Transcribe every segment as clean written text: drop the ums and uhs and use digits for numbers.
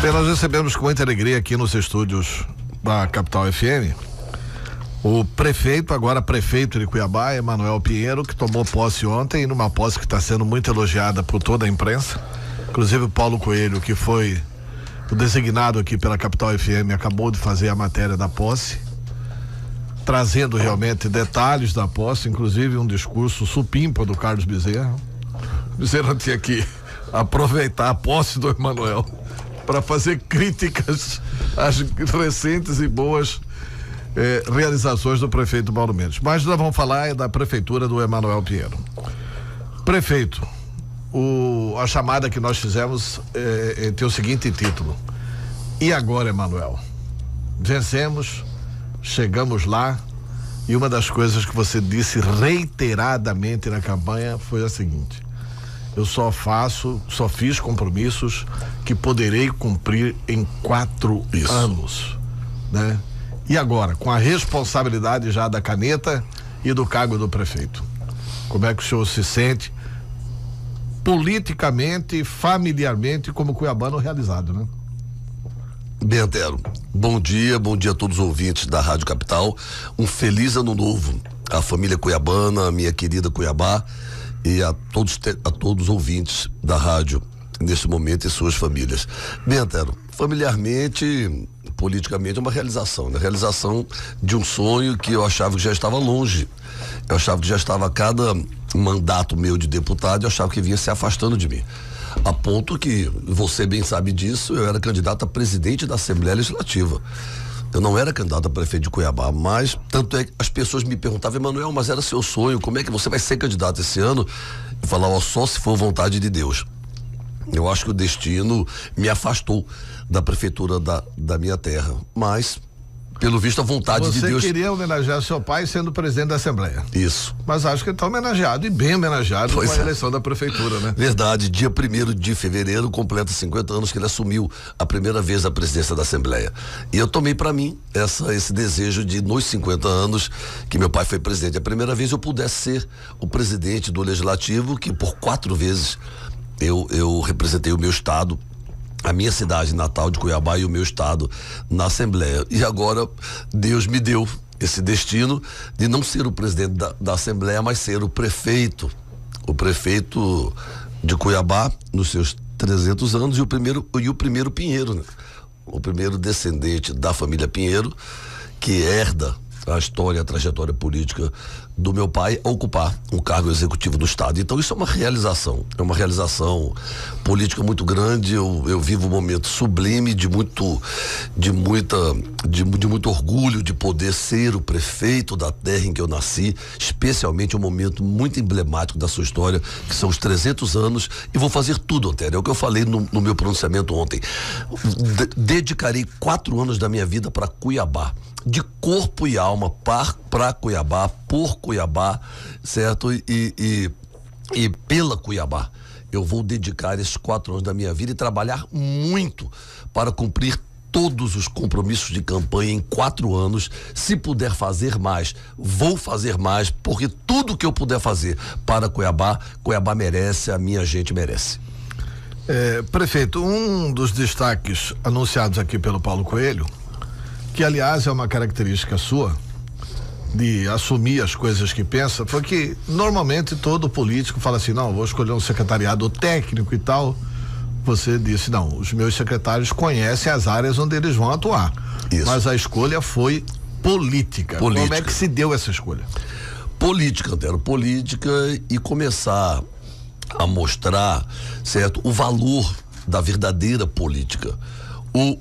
Bem, nós recebemos com muita alegria aqui nos estúdios da Capital FM o prefeito, agora prefeito de Cuiabá, Emanuel Pinheiro, que tomou posse ontem, numa posse que está sendo muito elogiada por toda a imprensa. Inclusive o Paulo Coelho, que foi o designado aqui pela Capital FM, acabou de fazer a matéria da posse, trazendo realmente detalhes da posse, inclusive um discurso supimpa do Carlos Bezerra. Bezerra tinha que aproveitar a posse do Emanuel para fazer críticas às recentes e boas realizações do prefeito Mauro Mendes. Mas nós vamos falar da prefeitura do Emanuel Pinheiro. Prefeito, a chamada que nós fizemos tem o seguinte título: e agora, Emanuel? Vencemos, chegamos lá, e uma das coisas que você disse reiteradamente na campanha foi a seguinte: eu só fiz compromissos que poderei cumprir em 4 anos, né? E agora, com a responsabilidade já da caneta e do cargo do prefeito, como é que o senhor se sente politicamente, familiarmente, como cuiabano realizado, né? Bem, Antero, bom dia a todos os ouvintes da Rádio Capital, um feliz ano novo à família cuiabana, a minha querida Cuiabá, e a todos os ouvintes da rádio neste momento e suas famílias. Bem, Antero, familiarmente, politicamente é uma realização, né? Realização de um sonho que eu achava que já estava longe. Eu achava que já estava a cada mandato meu de deputado, eu achava que vinha se afastando de mim. A ponto que, você bem sabe disso, eu era candidato a presidente da Assembleia Legislativa. Eu não era candidato a prefeito de Cuiabá, mas tanto é que as pessoas me perguntavam: Emanuel, mas era seu sonho, como é que você vai ser candidato esse ano? Eu falava: só se for vontade de Deus. Eu acho que o destino me afastou da prefeitura da minha terra, mas pelo visto a vontade de Deus. Você queria homenagear seu pai sendo presidente da Assembleia. Isso. Mas acho que ele está homenageado, e bem homenageado, com a eleição da prefeitura, né? Verdade, dia 1º de fevereiro completa 50 anos que ele assumiu a primeira vez a presidência da Assembleia. E eu tomei para mim esse desejo de, nos 50 anos que meu pai foi presidente, a primeira vez eu pudesse ser o presidente do Legislativo, que por 4 vezes eu representei o meu estado, a minha cidade natal de Cuiabá e o meu estado na Assembleia. E agora Deus me deu esse destino de não ser o presidente da Assembleia, mas ser o prefeito de Cuiabá nos seus 300 anos e o primeiro Pinheiro, né? O primeiro descendente da família Pinheiro que herda a história, a trajetória política do meu pai, a ocupar um cargo executivo do estado. Então isso é uma realização política muito grande. Eu vivo um momento sublime de muito orgulho de poder ser o prefeito da terra em que eu nasci, especialmente um momento muito emblemático da sua história, que são os 300 anos, e vou fazer tudo, Antero, é o que eu falei no meu pronunciamento ontem. Dedicarei 4 anos da minha vida para Cuiabá, de corpo e alma, para Cuiabá, por Cuiabá, certo? E pela Cuiabá. Eu vou dedicar esses 4 anos da minha vida e trabalhar muito para cumprir todos os compromissos de campanha em 4 anos. Se puder fazer mais, vou fazer mais, porque tudo que eu puder fazer para Cuiabá, Cuiabá merece, a minha gente merece. Prefeito, um dos destaques anunciados aqui pelo Paulo Coelho, que aliás é uma característica sua, de assumir as coisas que pensa, foi que normalmente todo político fala assim: não, vou escolher um secretariado técnico e tal. Você disse: não, os meus secretários conhecem as áreas onde eles vão atuar. Isso. Mas a escolha foi política. Como é que se deu essa escolha? Política, Antero, política, e começar a mostrar, certo, o valor da verdadeira política.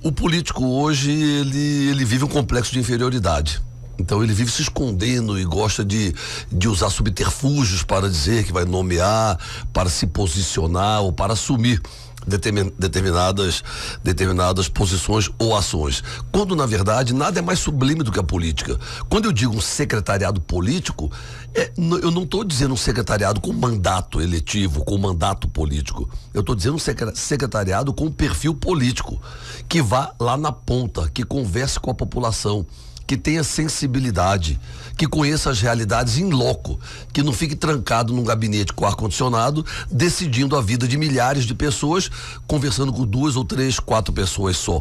O político hoje, ele vive um complexo de inferioridade. Então ele vive se escondendo e gosta de usar subterfúgios para dizer que vai nomear, para se posicionar ou para assumir determinadas posições ou ações, quando na verdade nada é mais sublime do que a política. Quando eu digo um secretariado político, eu não estou dizendo um secretariado com mandato eletivo, com mandato político. Eu estou dizendo um secretariado com perfil político, que vá lá na ponta, que converse com a população, que tenha sensibilidade, que conheça as realidades em loco, que não fique trancado num gabinete com ar-condicionado, decidindo a vida de milhares de pessoas, conversando com 2 ou 3, 4 pessoas só.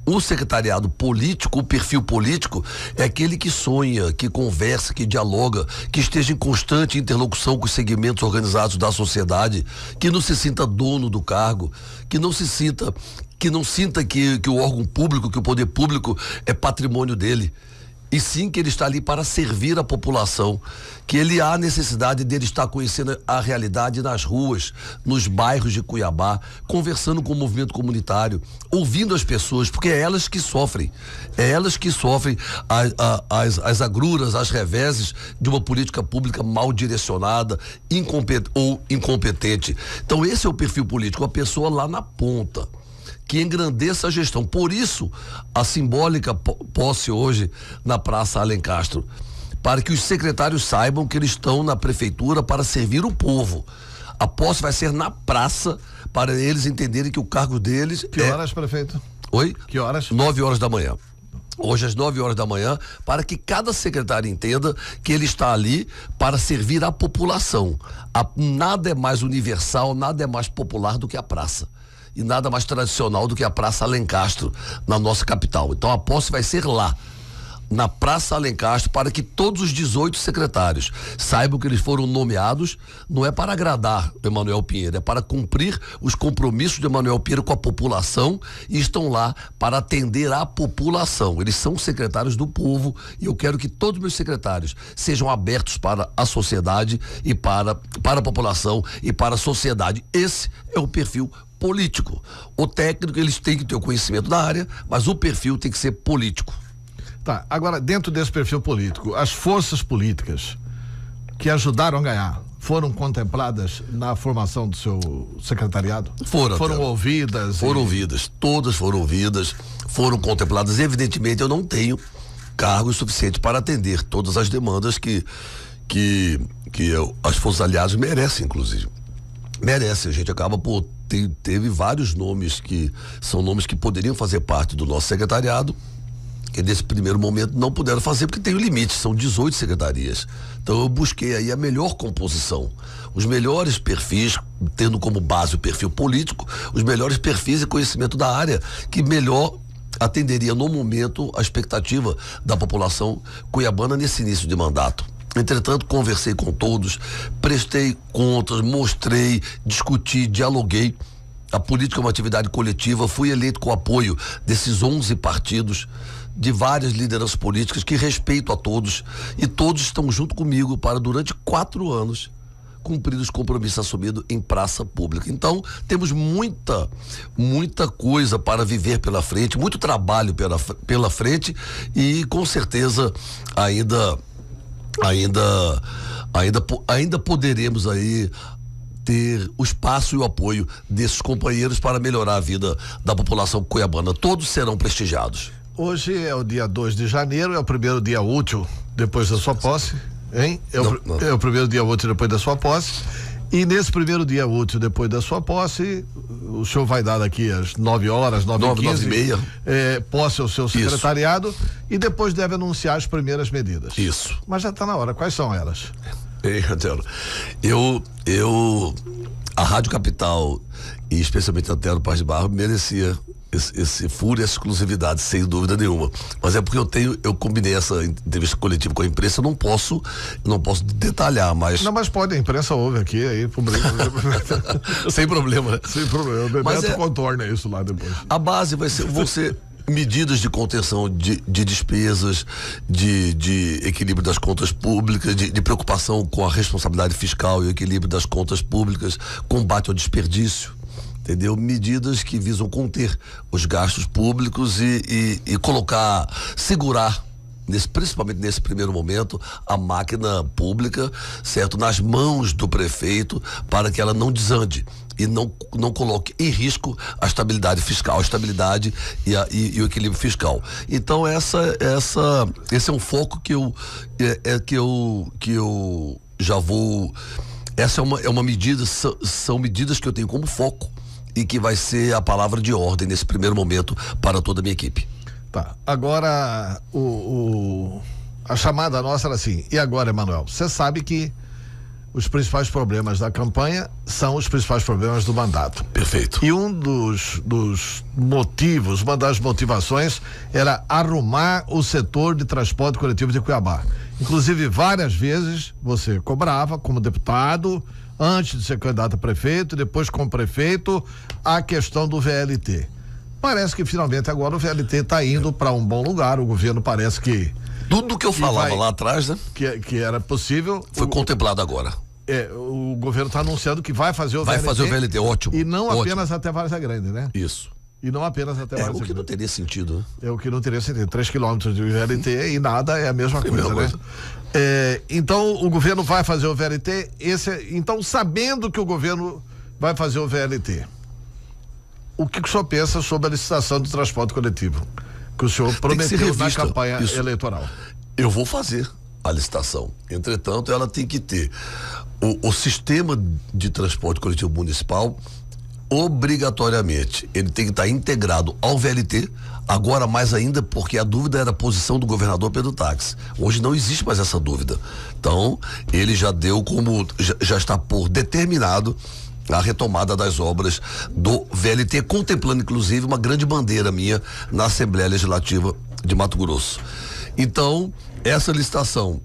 O secretariado político, o perfil político, é aquele que sonha, que conversa, que dialoga, que esteja em constante interlocução com os segmentos organizados da sociedade, que não se sinta dono do cargo, que não sinta que o órgão público, que o poder público é patrimônio dele. E sim que ele está ali para servir a população, que ele há necessidade dele estar conhecendo a realidade nas ruas, nos bairros de Cuiabá, conversando com o movimento comunitário, ouvindo as pessoas, porque é elas que sofrem as agruras, as reveses de uma política pública mal direcionada, ou incompetente. Então esse é o perfil político, a pessoa lá na ponta, que engrandeça a gestão. Por isso, a simbólica posse hoje na Praça Alencastro, para que os secretários saibam que eles estão na prefeitura para servir o povo. A posse vai ser na praça, para eles entenderem que o cargo deles Que horas, prefeito? Oi? Que horas? 9 horas da manhã. Hoje às 9 horas da manhã, para que cada secretário entenda que ele está ali para servir a população. Nada é mais universal, nada é mais popular do que a praça. E nada mais tradicional do que a Praça Alencastro, na nossa capital. Então a posse vai ser lá, na Praça Alencastro, para que todos os 18 secretários saibam que eles foram nomeados, não é para agradar Emanuel Pinheiro, é para cumprir os compromissos de Emanuel Pinheiro com a população, e estão lá para atender a população. Eles são secretários do povo, e eu quero que todos os meus secretários sejam abertos para a sociedade e para a população e para a sociedade. Esse é o perfil político. O técnico, eles têm que ter o conhecimento da área, mas o perfil tem que ser político. Tá, agora dentro desse perfil político, as forças políticas que ajudaram a ganhar foram contempladas na formação do seu secretariado? Foram ouvidas? Foram ouvidas, todas foram ouvidas, foram contempladas. Evidentemente eu não tenho cargo suficiente para atender todas as demandas que as forças aliadas merecem, inclusive. Merece, a gente acaba por teve vários nomes que são nomes que poderiam fazer parte do nosso secretariado, que nesse primeiro momento não puderam fazer porque tem o limite, são 18 secretarias. Então eu busquei aí a melhor composição, os melhores perfis, tendo como base o perfil político, os melhores perfis e conhecimento da área, que melhor atenderia no momento a expectativa da população cuiabana nesse início de mandato. Entretanto, conversei com todos, prestei contas, mostrei, discuti, dialoguei. A política é uma atividade coletiva, fui eleito com o apoio desses 11 partidos, de várias lideranças políticas que respeito a todos, e todos estão junto comigo para, durante 4 anos, cumprir os compromissos assumidos em praça pública. Então, temos muita coisa para viver pela frente, muito trabalho pela frente, e com certeza ainda poderemos aí ter o espaço e o apoio desses companheiros para melhorar a vida da população cuiabana. Todos serão prestigiados. Hoje é o dia 2 de janeiro, é o primeiro dia útil depois da sua posse, hein? É o primeiro dia útil depois da sua posse. E nesse primeiro dia útil depois da sua posse, o senhor vai dar daqui às 9 horas, 9h15, posse ao seu secretariado. Isso. E depois deve anunciar as primeiras medidas. Isso. Mas já está na hora. Quais são elas? Antero, a Rádio Capital, e especialmente a Antero Paz de Barro, merecia esse furo e essa exclusividade, sem dúvida nenhuma. Mas é porque eu combinei essa entrevista coletiva com a imprensa, eu não posso detalhar, mas... Não, mas pode, a imprensa ouve aqui, aí publica. Sem problema. Sem problema, o Bebeto contorna isso lá depois. A base vão ser medidas de contenção de despesas, de equilíbrio das contas públicas, de preocupação com a responsabilidade fiscal e o equilíbrio das contas públicas, combate ao desperdício, entendeu? Medidas que visam conter os gastos públicos e segurar, principalmente nesse primeiro momento, a máquina pública, certo? Nas mãos do prefeito, para que ela não desande e não coloque em risco a estabilidade fiscal, a estabilidade e o equilíbrio fiscal. Então esse é um foco que eu já vou. Essa é uma medida, são medidas que eu tenho como foco e que vai ser a palavra de ordem nesse primeiro momento para toda a minha equipe. Tá. Agora, a chamada nossa era assim, e agora, Emanuel? Você sabe que os principais problemas da campanha são os principais problemas do mandato. Perfeito. E um dos motivos, uma das motivações era arrumar o setor de transporte coletivo de Cuiabá. Inclusive, várias vezes você cobrava como deputado, antes de ser candidato a prefeito, depois como prefeito, a questão do VLT. Parece que finalmente agora o VLT está indo para um bom lugar, o governo parece que... Tudo que eu falava lá atrás, né? Que era possível. Foi contemplado agora. O governo está anunciando que vai fazer o VLT. Vai fazer o VLT, ótimo. E não ótimo. apenas até Várzea Grande, né? Isso. E não apenas até Várzea Grande. O que não teria sentido, né? É o que não teria sentido. 3 quilômetros de VLT e nada é a mesma coisa, né? Então, o governo vai fazer o VLT. Então, sabendo que o governo vai fazer o VLT, o que o senhor pensa sobre a licitação do transporte coletivo? Que o senhor prometeu na campanha eleitoral. Eu vou fazer a licitação. Entretanto, ela tem que ter o sistema de transporte coletivo municipal, obrigatoriamente, ele tem que estar integrado ao VLT, agora mais ainda porque a dúvida era a posição do governador Pedro Táxi. Hoje não existe mais essa dúvida. Então, ele já deu já está por determinado a retomada das obras do VLT, contemplando inclusive uma grande bandeira minha na Assembleia Legislativa de Mato Grosso. Então, essa licitação,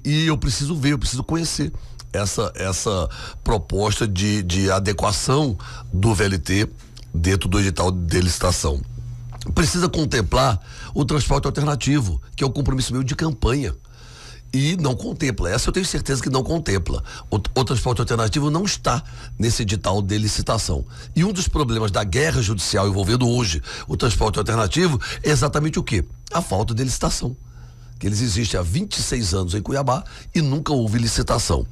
e eu preciso conhecer essa proposta de adequação do VLT dentro do edital de licitação. Precisa contemplar o transporte alternativo, que é o compromisso meu de campanha. E não contempla, essa eu tenho certeza que não contempla. O transporte alternativo não está nesse edital de licitação. E um dos problemas da guerra judicial envolvendo hoje o transporte alternativo é exatamente o quê? A falta de licitação. Que eles existem há 26 anos em Cuiabá e nunca houve licitação.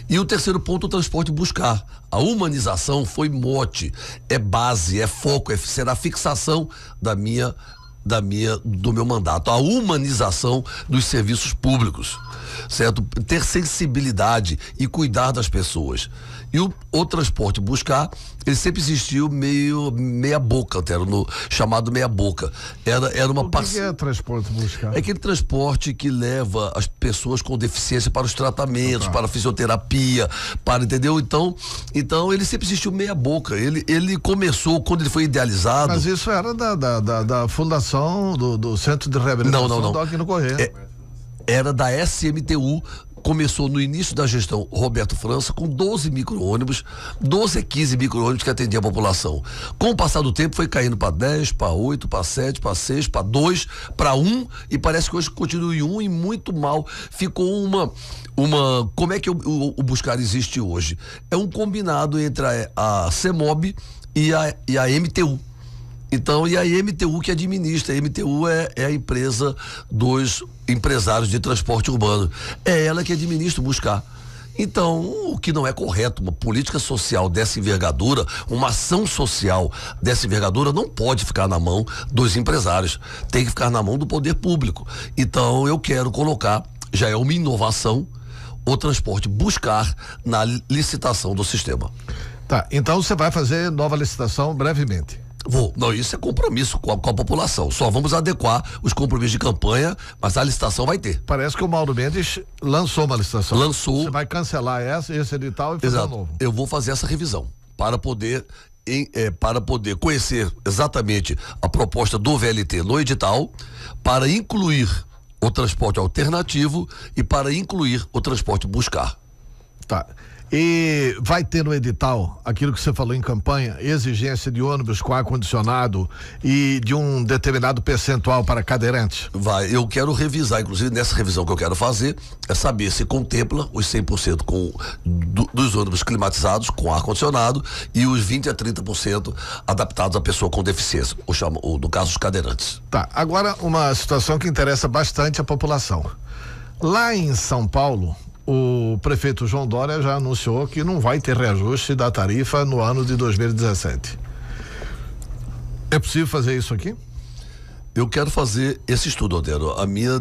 E o terceiro ponto, o transporte buscar. A humanização foi mote, é base, é foco, será a fixação do meu mandato, a humanização dos serviços públicos, certo? Ter sensibilidade e cuidar das pessoas. E o transporte buscar, ele sempre existiu meia boca, chamado meia boca. Era uma O que é transporte buscar? É aquele transporte que leva as pessoas com deficiência para os tratamentos, para a fisioterapia, entendeu? Então ele sempre existiu meia boca. Ele começou, quando ele foi idealizado. Mas isso era da fundação do Centro de Reabilitação não. do Aquino Corrêa. Era da SMTU, começou no início da gestão Roberto França com 12 micro-ônibus, 12 a 15 micro-ônibus que atendiam a população. Com o passar do tempo foi caindo para 10, para 8, para 7, para 6, para 2, para 1 e parece que hoje continua em 1 e muito mal. Ficou uma como é que o Buscar existe hoje? É um combinado entre a CEMOB e a MTU. Então, e a MTU que administra, a MTU é a empresa dos empresários de transporte urbano. É ela que administra o Buscar. Então, o que não é correto, uma política social dessa envergadura, uma ação social dessa envergadura não pode ficar na mão dos empresários, tem que ficar na mão do poder público. Então, eu quero colocar, já é uma inovação, o transporte Buscar na licitação do sistema. Tá, então você vai fazer nova licitação brevemente. Vou. Não, isso é compromisso com a população. Só vamos adequar os compromissos de campanha, mas a licitação vai ter. Parece que o Mauro Mendes lançou uma licitação. Lançou. Você vai cancelar esse edital e fazer um novo. Eu vou fazer essa revisão para poder conhecer exatamente a proposta do VLT no edital, para incluir o transporte alternativo e para incluir o transporte Buscar. Tá. E vai ter no edital aquilo que você falou em campanha, exigência de ônibus com ar-condicionado e de um determinado percentual para cadeirantes? Vai, eu quero revisar, inclusive nessa revisão que eu quero fazer, é saber se contempla os 100% dos ônibus climatizados com ar-condicionado e os 20 a 30% adaptados à pessoa com deficiência, no caso os cadeirantes. Tá, agora uma situação que interessa bastante a população. Lá em São Paulo, o prefeito João Dória já anunciou que não vai ter reajuste da tarifa no ano de 2017. É possível fazer isso aqui? Eu quero fazer esse estudo, Otero. A minha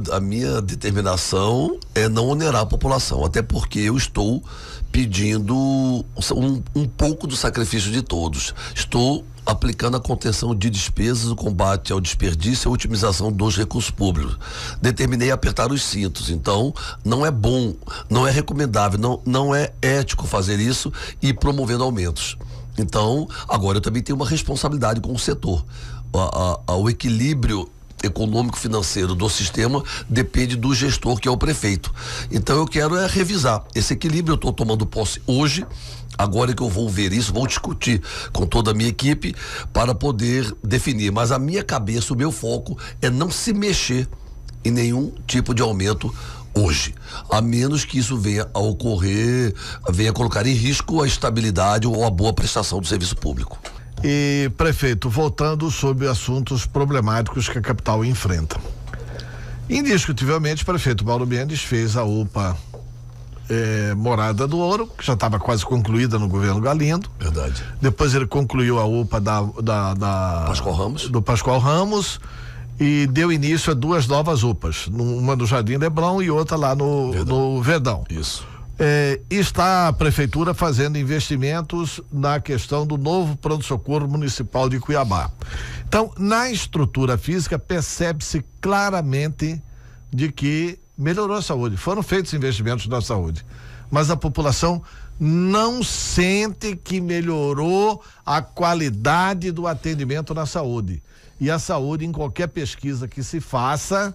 determinação é não onerar a população, até porque eu estou pedindo um pouco do sacrifício de todos. Estou aplicando a contenção de despesas, o combate ao desperdício e a otimização dos recursos públicos. Determinei apertar os cintos. Então, não é bom, não é recomendável, não é ético fazer isso e promovendo aumentos. Então, agora eu também tenho uma responsabilidade com o setor. O equilíbrio econômico-financeiro do sistema depende do gestor, que é o prefeito. Então eu quero revisar esse equilíbrio. Eu estou tomando posse hoje, agora que eu vou ver isso, vou discutir com toda a minha equipe para poder definir, mas a minha cabeça, o meu foco é não se mexer em nenhum tipo de aumento hoje, a menos que isso venha a ocorrer, venha a colocar em risco a estabilidade ou a boa prestação do serviço público. E, prefeito, voltando sobre assuntos problemáticos que a capital enfrenta. Indiscutivelmente, o prefeito Mauro Mendes fez a UPA Morada do Ouro, que já estava quase concluída no governo Galindo. Verdade. Depois ele concluiu a UPA do Pascoal Ramos e deu início a duas novas UPAs, uma no Jardim Leblon e outra lá no Verdão. Isso. Está a prefeitura fazendo investimentos na questão do novo pronto-socorro municipal de Cuiabá. Então, na estrutura física, percebe-se claramente de que melhorou a saúde. Foram feitos investimentos na saúde, mas a população não sente que melhorou a qualidade do atendimento na saúde. E a saúde, em qualquer pesquisa que se faça,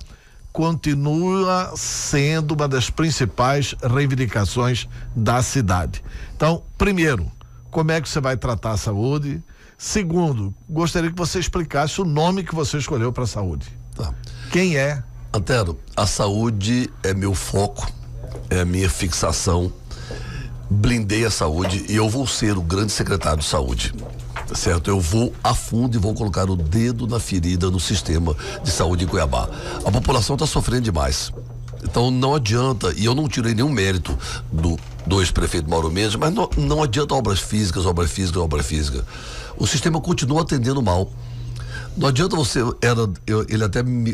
continua sendo uma das principais reivindicações da cidade. Então, primeiro, como é que você vai tratar a saúde? Segundo, gostaria que você explicasse o nome que você escolheu para a saúde. Tá. Quem é? Antero, a saúde é meu foco, é a minha fixação. Blindei a saúde e eu vou ser o grande secretário de saúde. Certo? Eu vou a fundo e vou colocar o dedo na ferida no sistema de saúde em Cuiabá. A população está sofrendo demais. Então não adianta, e eu não tirei nenhum mérito do ex-prefeito Mauro Mendes, mas não adianta obras físicas. O sistema continua atendendo mal. Não adianta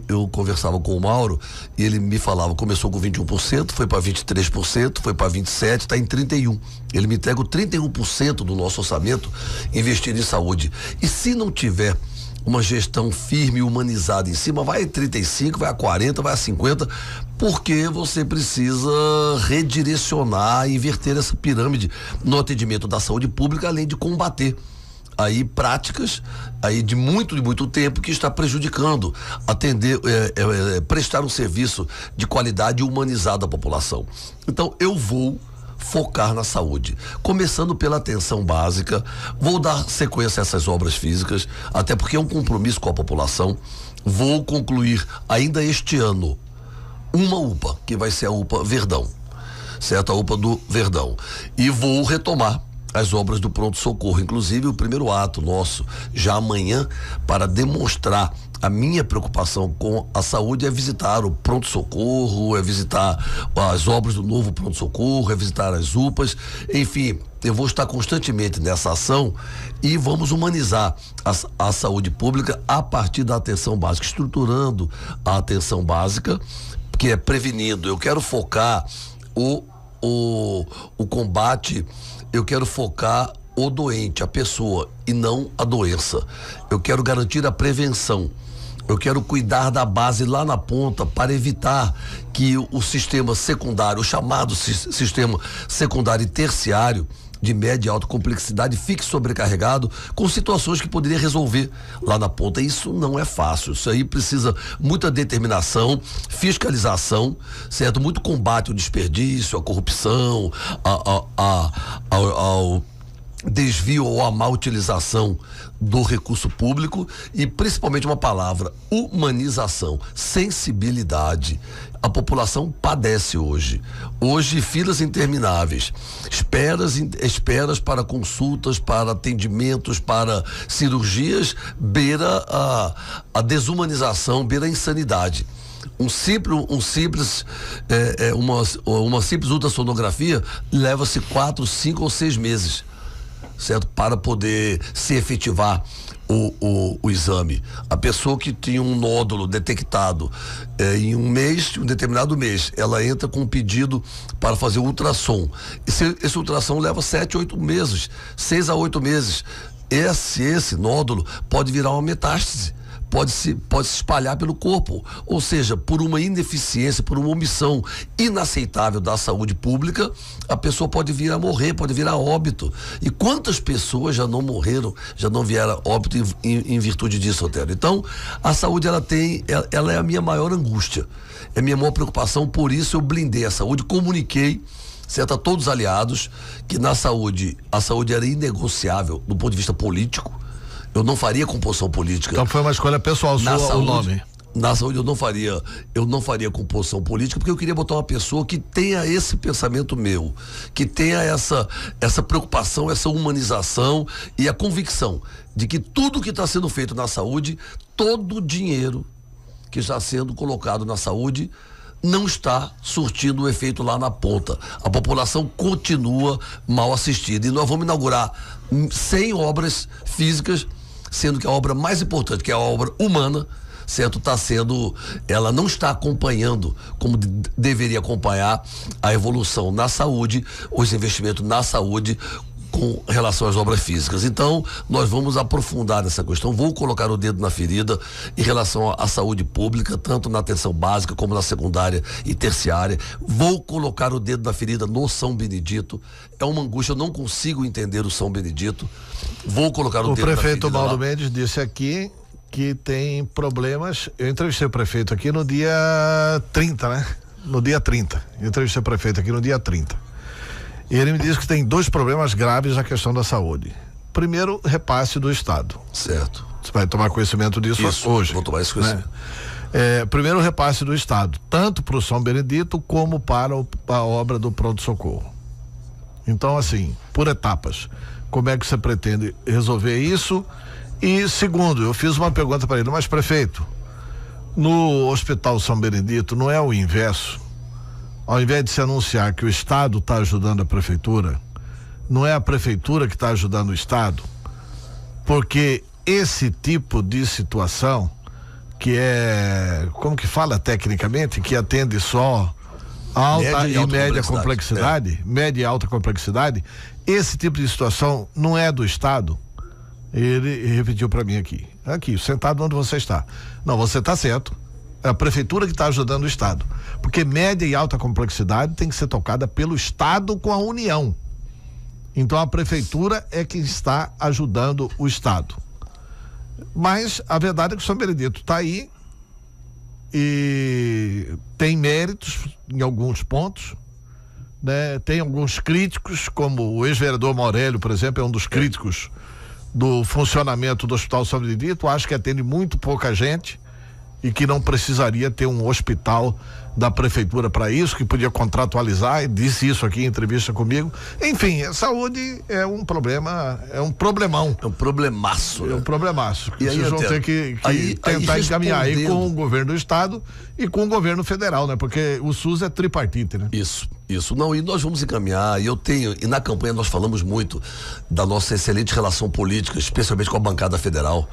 eu conversava com o Mauro e ele me falava, começou com 21%, foi para 23%, foi para 27%, está em 31%. Ele me entrega o 31% do nosso orçamento investido em saúde. E se não tiver uma gestão firme e humanizada em cima, vai a 35%, vai a 40%, vai a 50%, porque você precisa redirecionar, inverter essa pirâmide no atendimento da saúde pública, além de combater aí práticas aí de muito tempo que está prejudicando prestar um serviço de qualidade humanizada à população. Então eu vou focar na saúde, começando pela atenção básica, vou dar sequência a essas obras físicas, até porque é um compromisso com a população. Vou concluir ainda este ano uma UPA, que vai ser a UPA Verdão, certo? A UPA do Verdão, e vou retomar as obras do pronto-socorro, inclusive o primeiro ato nosso, já amanhã, para demonstrar a minha preocupação com a saúde, é visitar o pronto-socorro, é visitar as obras do novo pronto-socorro, é visitar as UPAs, enfim, eu vou estar constantemente nessa ação e vamos humanizar a saúde pública a partir da atenção básica, estruturando a atenção básica, que é prevenindo. Eu quero focar o combate. Eu quero focar o doente, a pessoa, e não a doença. Eu quero garantir a prevenção. Eu quero cuidar da base lá na ponta para evitar que o sistema secundário, o chamado sistema secundário e terciário, de média e alta complexidade, fique sobrecarregado com situações que poderia resolver lá na ponta. Isso não é fácil. Isso aí precisa muita determinação, fiscalização, certo? Muito combate ao desperdício, à corrupção, ao desvio ou a má utilização do recurso público e principalmente uma palavra: humanização, sensibilidade. A população padece hoje filas intermináveis, esperas para consultas, para atendimentos, para cirurgias, beira a desumanização, beira a insanidade. Uma simples ultrassonografia leva-se 4, 5 ou 6 meses. certo? Para poder se efetivar o exame. A pessoa que tinha um nódulo detectado em um determinado mês, ela entra com um pedido para fazer ultrassom. Esse ultrassom leva 7, 8 meses, 6 a 8 meses. Esse nódulo pode virar uma metástase. Pode se espalhar pelo corpo, ou seja, por uma ineficiência, por uma omissão inaceitável da saúde pública, a pessoa pode vir a morrer, pode vir a óbito. E quantas pessoas já não morreram, já não vieram a óbito em virtude disso, Otero? Então, a saúde ela é a minha maior angústia, é a minha maior preocupação, por isso eu blindei a saúde, comuniquei, certo, a todos os aliados que a saúde era inegociável do ponto de vista político. Eu não faria composição política. Então foi uma escolha pessoal sua, saúde, o nome. Na saúde eu não faria composição política, porque eu queria botar uma pessoa que tenha esse pensamento meu, que tenha essa preocupação, essa humanização e a convicção de que tudo que está sendo feito na saúde, todo o dinheiro que está sendo colocado na saúde não está surtindo o efeito lá na ponta. A população continua mal assistida e nós vamos inaugurar 100 obras físicas, sendo que a obra mais importante, que é a obra humana, certo, ela não está acompanhando como deveria acompanhar a evolução na saúde, os investimentos na saúde com relação às obras físicas. Então, nós vamos aprofundar essa questão, vou colocar o dedo na ferida em relação à saúde pública, tanto na atenção básica como na secundária e terciária. Vou colocar o dedo na ferida no São Benedito. É uma angústia, eu não consigo entender o São Benedito. Vou colocar o dedo na ferida. O prefeito Mauro Mendes disse aqui que tem problemas. Eu entrevistei o prefeito aqui no dia 30, né? No dia 30. Eu entrevistei o prefeito aqui no dia 30. E ele me disse que tem 2 problemas graves na questão da saúde. Primeiro, repasse do Estado. Certo. Você vai tomar conhecimento disso hoje. Vou tomar esse conhecimento. Né? Primeiro, repasse do Estado, tanto para o São Benedito como para a obra do pronto-socorro. Então, assim, por etapas, como é que você pretende resolver isso? E segundo, eu fiz uma pergunta para ele, mas prefeito, no Hospital São Benedito não é o inverso? Ao invés de se anunciar que o Estado está ajudando a Prefeitura, não é a Prefeitura que está ajudando o Estado? Porque esse tipo de situação, que é, como que fala tecnicamente, que atende só alta e média complexidade, média e alta complexidade, esse tipo de situação não é do Estado. Ele repetiu para mim aqui, sentado onde você está. Não, você está certo. É a prefeitura que está ajudando o Estado, porque média e alta complexidade tem que ser tocada pelo Estado com a União. Então a prefeitura é que está ajudando o Estado. Mas a verdade é que o São Benedito está aí e tem méritos em alguns pontos, né? Tem alguns críticos, como o ex-vereador Maurélio, por exemplo, é um dos críticos do funcionamento do Hospital São Benedito. Acho que atende muito pouca gente e que não precisaria ter um hospital da prefeitura para isso, que podia contratualizar, e disse isso aqui em entrevista comigo. Enfim, a saúde é um problema, é um problemão. É um problemaço. É um problemaço. E vocês vão ter que tentar encaminhar aí com o governo do Estado e com o governo federal, né? Porque o SUS é tripartite, né? Isso. Não, e nós vamos encaminhar, e na campanha nós falamos muito da nossa excelente relação política, especialmente com a bancada federal.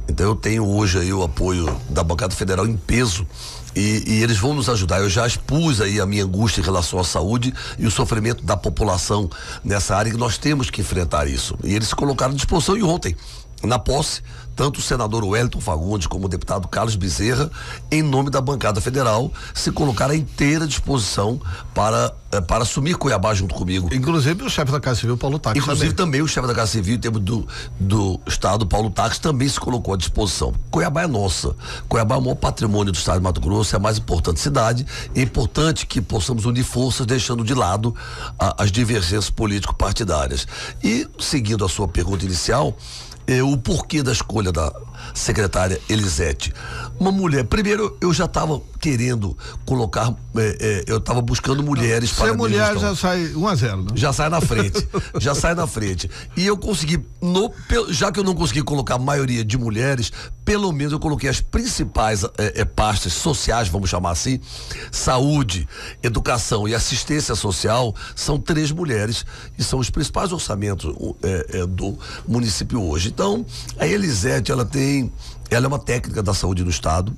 Então eu tenho hoje aí o apoio da bancada federal em peso e eles vão nos ajudar. Eu já expus aí a minha angústia em relação à saúde e o sofrimento da população nessa área, que nós temos que enfrentar isso. E eles se colocaram à disposição, e ontem, na posse, tanto o senador Wellington Fagundes como o deputado Carlos Bezerra, em nome da bancada federal, se colocaram à inteira disposição para assumir Cuiabá junto comigo. Inclusive o chefe da Casa Civil, Paulo Tax. Inclusive também o chefe da Casa Civil, em termos do Estado, Paulo Tax, também se colocou à disposição. Cuiabá é nossa. Cuiabá é o maior patrimônio do Estado de Mato Grosso, é a mais importante cidade. É importante que possamos unir forças, deixando de lado as divergências político-partidárias. E, seguindo a sua pergunta inicial, o porquê da escolha da secretária Elisete. Uma mulher, primeiro eu já estava querendo colocar, eu estava buscando mulheres para... Se a mulher já sai 1-0, né? Já sai na frente. E eu consegui, já que eu não consegui colocar a maioria de mulheres, pelo menos eu coloquei as principais pastas sociais, vamos chamar assim, saúde, educação e assistência social, são 3 mulheres e são os principais orçamentos do município hoje. Então, a Elisete, ela é uma técnica da saúde no estado,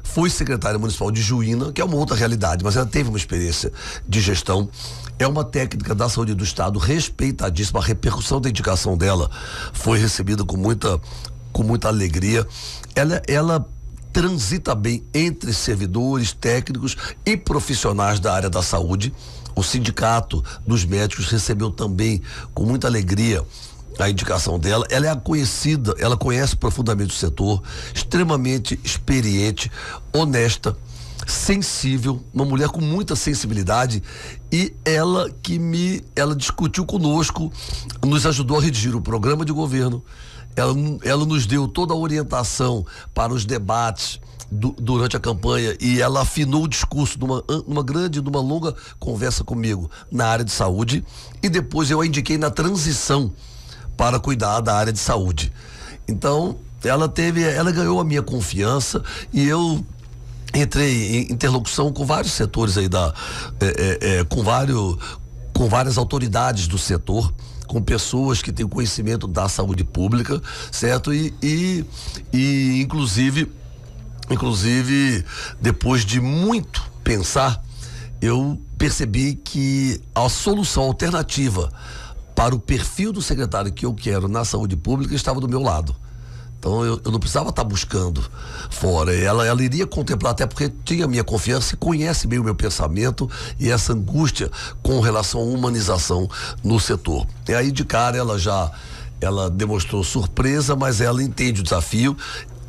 foi secretária municipal de Juína, que é uma outra realidade, mas ela teve uma experiência de gestão. É uma técnica da saúde do estado respeitadíssima. A repercussão da indicação dela foi recebida com muita alegria. Ela transita bem entre servidores, técnicos e profissionais da área da saúde. O sindicato dos médicos recebeu também com muita alegria a indicação dela. Ela é conhecida, ela conhece profundamente o setor, extremamente experiente, honesta, sensível, uma mulher com muita sensibilidade, e ela discutiu conosco, nos ajudou a redigir o programa de governo. Ela nos deu toda a orientação para os debates durante a campanha, e ela afinou o discurso numa longa conversa comigo na área de saúde, e depois eu a indiquei na transição para cuidar da área de saúde. Então, ela ganhou a minha confiança, e eu entrei em interlocução com vários setores aí com várias autoridades do setor, com pessoas que têm conhecimento da saúde pública, certo? E inclusive, depois de muito pensar, eu percebi que a solução alternativa para o perfil do secretário que eu quero na saúde pública estava do meu lado. Então eu não precisava estar buscando fora. Ela iria contemplar, até porque tinha minha confiança e conhece bem o meu pensamento e essa angústia com relação à humanização no setor. E aí de cara ela demonstrou surpresa, mas ela entende o desafio.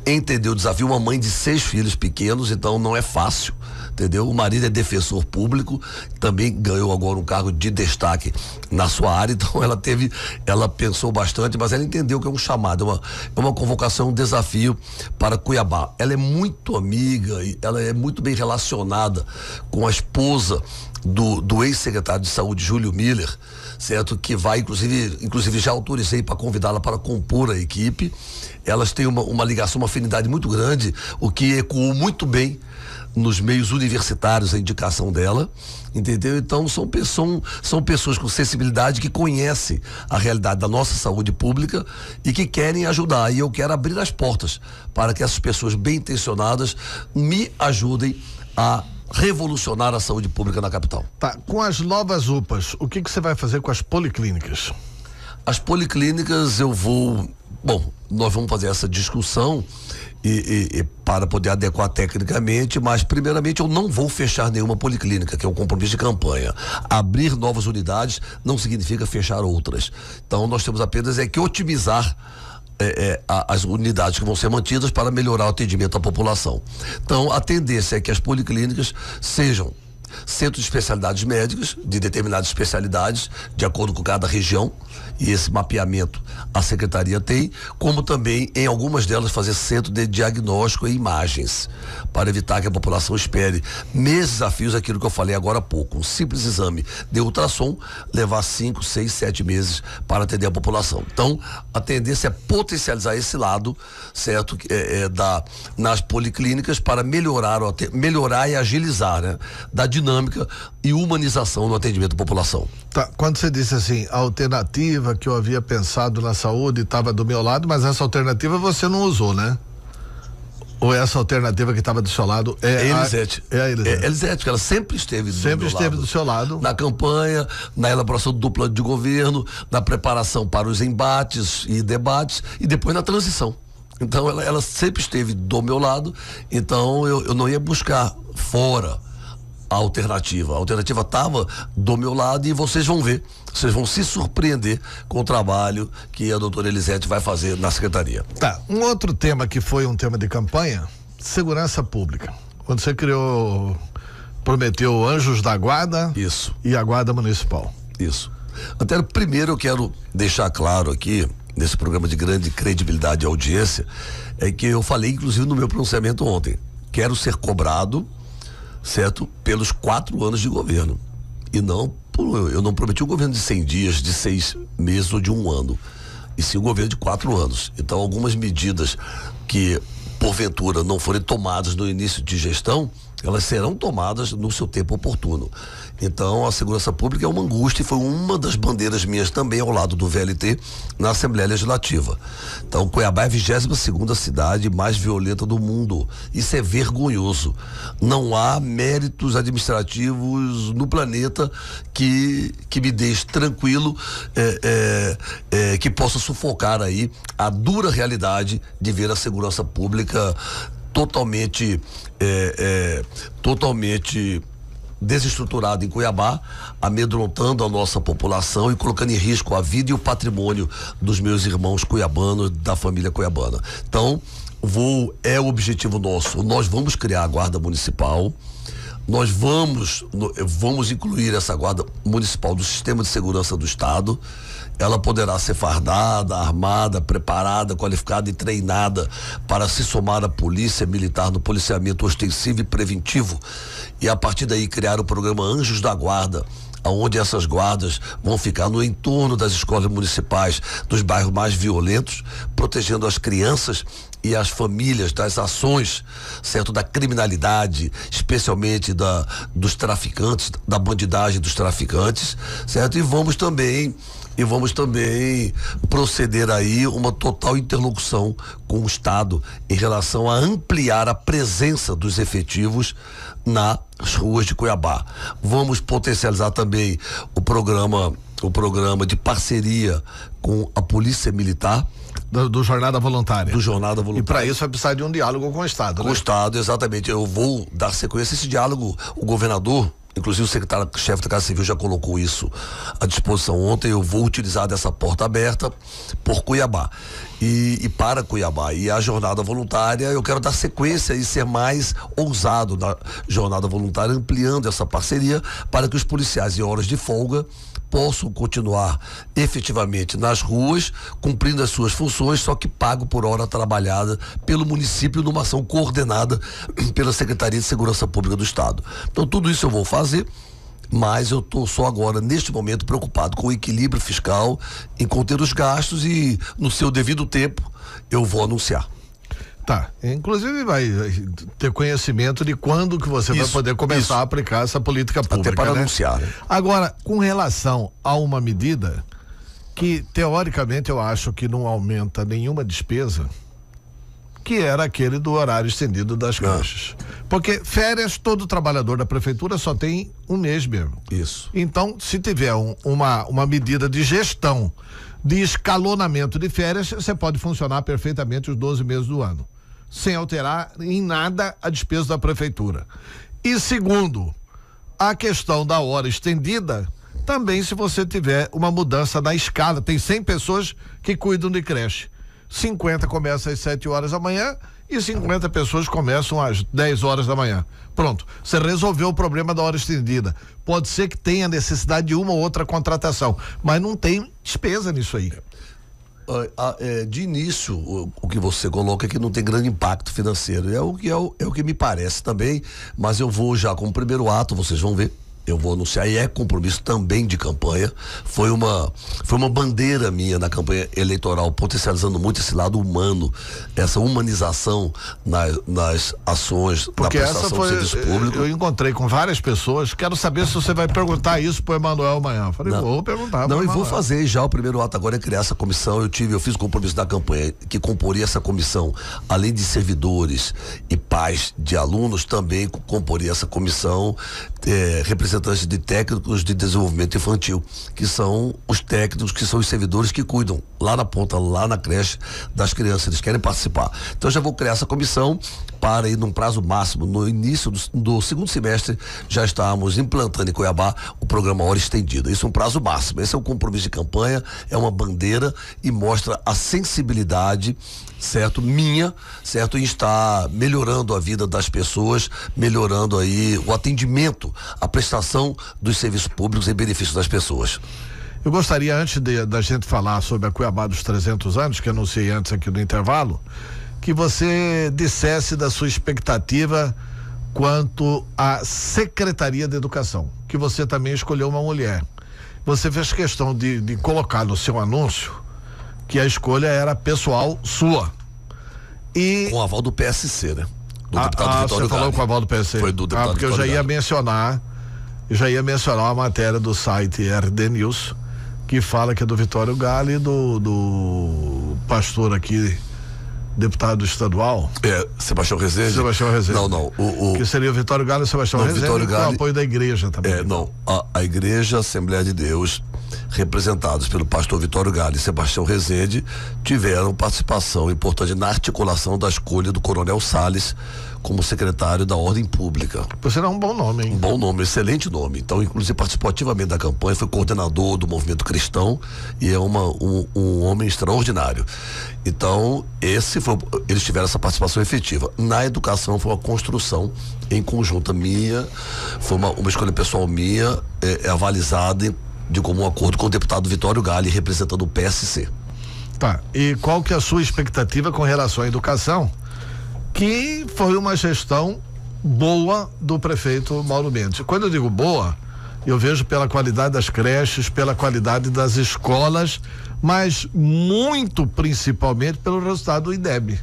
Entendeu o desafio, uma mãe de 6 filhos pequenos, então não é fácil, entendeu? O marido é defensor público, também ganhou agora um cargo de destaque na sua área, então ela pensou bastante, mas ela entendeu que é um chamado, é uma convocação, um desafio para Cuiabá. Ela é muito amiga, ela é muito bem relacionada com a esposa do ex-secretário de saúde, Júlio Miller, certo? Que vai, inclusive já autorizei para convidá-la para compor a equipe. Elas têm uma ligação, uma afinidade muito grande, o que ecoou muito bem nos meios universitários a indicação dela, entendeu? Então são pessoas com sensibilidade, que conhecem a realidade da nossa saúde pública e que querem ajudar, e eu quero abrir as portas para que essas pessoas bem intencionadas me ajudem a revolucionar a saúde pública na capital. Tá, com as novas UPAs, o que você vai fazer com as policlínicas? As policlínicas nós vamos fazer essa discussão e para poder adequar tecnicamente, mas primeiramente eu não vou fechar nenhuma policlínica, que é um compromisso de campanha. Abrir novas unidades não significa fechar outras. Então nós temos apenas que otimizar as unidades que vão ser mantidas para melhorar o atendimento à população. Então a tendência é que as policlínicas sejam centros de especialidades médicas, de determinadas especialidades, de acordo com cada região, e esse mapeamento a secretaria tem, como também em algumas delas fazer centro de diagnóstico e imagens, para evitar que a população espere meses a fios, aquilo que eu falei agora há pouco, um simples exame de ultrassom levar 5, 6, 7 meses para atender a população. Então a tendência é potencializar esse lado, certo, nas policlínicas, para melhorar e agilizar, né, da dinâmica e humanização no atendimento à população. Tá, quando você disse assim, a alternativa que eu havia pensado na saúde estava do meu lado, mas essa alternativa você não usou, né? Ou essa alternativa que estava do seu lado é Elisete. A Elisete. Elisete, que ela sempre esteve do seu lado. Na campanha, na elaboração do plano de governo, na preparação para os embates e debates, e depois na transição. Então ela sempre esteve do meu lado, então eu não ia buscar fora a alternativa. A alternativa estava do meu lado, e vocês vão ver, vocês vão se surpreender com o trabalho que a doutora Elisete vai fazer na secretaria. Tá, um outro tema que foi um tema de campanha, segurança pública. Quando você prometeu Anjos da Guarda. Isso. E a Guarda Municipal. Isso. Até primeiro eu quero deixar claro aqui, nesse programa de grande credibilidade e audiência, é que eu falei, inclusive, no meu pronunciamento ontem, quero ser cobrado, certo, pelos 4 anos de governo, e eu não prometi um governo de 100 dias, de 6 meses ou de 1 ano, e sim um governo de 4 anos. Então algumas medidas que porventura não forem tomadas no início de gestão, elas serão tomadas no seu tempo oportuno. Então, a segurança pública é uma angústia e foi uma das bandeiras minhas também ao lado do VLT na Assembleia Legislativa. Então, Cuiabá é a 22ª cidade mais violenta do mundo. Isso é vergonhoso. Não há méritos administrativos no planeta que me deixe tranquilo, que possa sufocar aí a dura realidade de ver a segurança pública totalmente desestruturado em Cuiabá, amedrontando a nossa população e colocando em risco a vida e o patrimônio dos meus irmãos cuiabanos, da família cuiabana. Então, é o objetivo nosso. Nós vamos criar a Guarda Municipal. Nós vamos incluir essa Guarda Municipal do Sistema de Segurança do Estado. Ela poderá ser fardada, armada, preparada, qualificada e treinada para se somar à polícia militar no policiamento ostensivo e preventivo, e a partir daí criar o programa Anjos da Guarda, onde essas guardas vão ficar no entorno das escolas municipais dos bairros mais violentos, protegendo as crianças e as famílias das ações, certo, da criminalidade, especialmente dos traficantes, da bandidagem dos traficantes, certo? E vamos também proceder aí uma total interlocução com o Estado em relação a ampliar a presença dos efetivos nas ruas de Cuiabá. Vamos potencializar também o programa de parceria com a Polícia Militar. Do Jornada Voluntária. Do Jornada Voluntária. E para isso vai precisar de um diálogo com o Estado, Com o Estado, exatamente. Eu vou dar sequência a esse diálogo. O governador, inclusive o secretário-chefe da Casa Civil, já colocou isso à disposição ontem. Eu vou utilizar dessa porta aberta por Cuiabá e para Cuiabá. E a jornada voluntária, eu quero dar sequência e ser mais ousado na jornada voluntária, ampliando essa parceria para que os policiais em horas de folga possam continuar efetivamente nas ruas, cumprindo as suas funções, só que pago por hora trabalhada pelo município numa ação coordenada pela Secretaria de Segurança Pública do Estado. Então, tudo isso eu vou fazer, mas eu estou só agora, neste momento, preocupado com o equilíbrio fiscal, em conter os gastos e, no seu devido tempo, eu vou anunciar. Tá, inclusive vai ter conhecimento de quando que você vai poder começar a aplicar essa política pública. Até para anunciar. Né? Agora, com relação a uma medida que, teoricamente, eu acho que não aumenta nenhuma despesa, que era aquele do horário estendido das creches. Porque férias, todo trabalhador da prefeitura só tem um mês mesmo. Isso. Então, se tiver uma medida de gestão, de escalonamento de férias, você pode funcionar perfeitamente os 12 meses do ano, sem alterar em nada a despesa da prefeitura. E segundo, a questão da hora estendida, também se você tiver uma mudança na escala, tem 100 pessoas que cuidam de creche, 50 começam às 7 horas da manhã e 50 pessoas começam às 10 horas da manhã. Pronto, você resolveu o problema da hora estendida. Pode ser que tenha necessidade de uma ou outra contratação, mas não tem despesa nisso aí. De início, o que você coloca é que não tem grande impacto financeiro. É o que me parece também, mas eu vou já com o primeiro ato, vocês vão ver. Eu vou anunciar, e é compromisso também de campanha. Foi uma bandeira minha na campanha eleitoral, potencializando muito esse lado humano, essa humanização nas ações, porque da prestação de serviço público. Eu encontrei com várias pessoas, quero saber se você vai perguntar isso pro Emanuel amanhã. Falei, vou perguntar. Não, e vou fazer já. O primeiro ato agora é criar essa comissão. Eu fiz o compromisso da campanha que comporia essa comissão, além de servidores e pais de alunos, também comporia essa comissão, representantes de técnicos de desenvolvimento infantil, que são os técnicos, que são os servidores que cuidam lá na ponta, lá na creche das crianças. Eles querem participar. Então, eu já vou criar essa comissão para ir num prazo máximo, no início do segundo semestre, já estamos implantando em Cuiabá o programa Hora Estendida. Isso é um prazo máximo. Esse é um compromisso de campanha, é uma bandeira e mostra a sensibilidade, certo, minha, certo, em estar melhorando a vida das pessoas, melhorando aí o atendimento, a prestação dos serviços públicos em benefício das pessoas. Eu gostaria, antes da gente falar sobre a Cuiabá dos 300 anos, que anunciei antes aqui no intervalo, que você dissesse da sua expectativa quanto à Secretaria de Educação, que você também escolheu uma mulher. Você fez questão de colocar no seu anúncio que a escolha era pessoal sua. E com o aval do PSC, né? Do deputado Vitório você falou Gali. com o aval do PSC. Foi do deputado porque eu Vitório já ia Gali. mencionar a matéria do site RD News, que fala que é do Vitório Gali e do pastor aqui, deputado estadual. Sebastião Rezende? Sebastião Rezende. Não. Que seria o Vitório Gali e o Sebastião Rezende, Vitório Gali, com o apoio da igreja também. A igreja Assembleia de Deus, representados pelo pastor Vitório Gali e Sebastião Rezende, tiveram participação importante na articulação da escolha do Coronel Salles como secretário da Ordem Pública. Você é um bom nome, hein? Um bom nome, excelente nome. Então, inclusive, participou ativamente da campanha, foi coordenador do movimento cristão e é um homem extraordinário. Então, eles tiveram essa participação efetiva. Na educação, foi uma construção em conjunta minha, foi uma escolha pessoal minha, avalizada de comum acordo com o deputado Vitório Gali, representando o PSC. Tá, e qual que é a sua expectativa com relação à educação? Que foi uma gestão boa do prefeito Mauro Mendes. Quando eu digo boa, eu vejo pela qualidade das creches, pela qualidade das escolas, mas muito principalmente pelo resultado do IDEB.